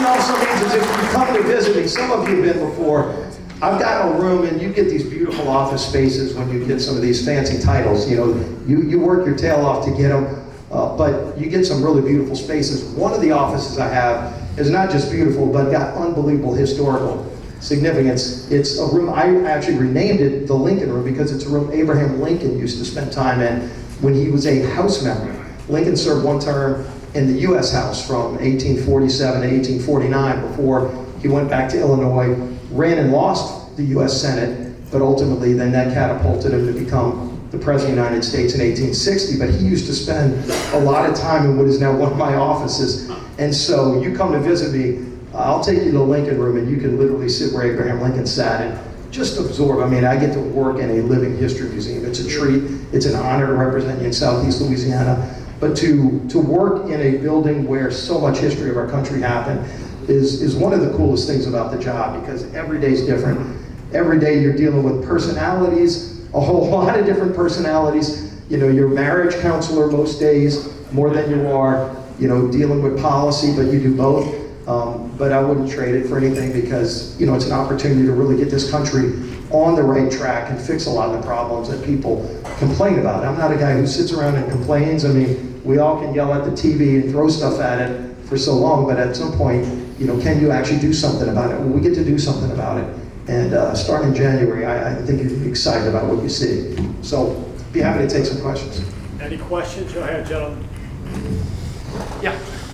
it also means is if you come to visit me, some of you have been before, I've got a room and you get these beautiful office spaces when you get some of these fancy titles. You know, you work your tail off to get them, but you get some really beautiful spaces. One of the offices I have is not just beautiful, but got unbelievable historical significance. It's a room, I actually renamed it the Lincoln Room because it's a room Abraham Lincoln used to spend time in when he was a House member. Lincoln served one term in the U.S. House from 1847 to 1849 before he went back to Illinois, ran and lost the U.S. Senate, but ultimately then that catapulted him to become the President of the United States in 1860. But he used to spend a lot of time in what is now one of my offices. And so you come to visit me, I'll take you to the Lincoln Room and you can literally sit where Abraham Lincoln sat and just absorb. I mean, I get to work in a living history museum. It's a treat. It's an honor to represent you in Southeast Louisiana. But to work in a building where so much history of our country happened is one of the coolest things about the job, because every day is different. Every day you're dealing with personalities, a whole lot of different personalities. You know, you're a marriage counselor most days, more than you are, you know, dealing with policy, but you do both. But I wouldn't trade it for anything because, you know, it's an opportunity to really get this country on the right track and fix a lot of the problems that people complain about. I'm not a guy who sits around and complains. I mean, we all can yell at the TV and throw stuff at it for so long, but at some point, you know, can you actually do something about it? Well, we get to do something about it. And starting in January, I think you'd be excited about what you see. So be happy to take some questions. Any questions? Go ahead, gentlemen. Yeah.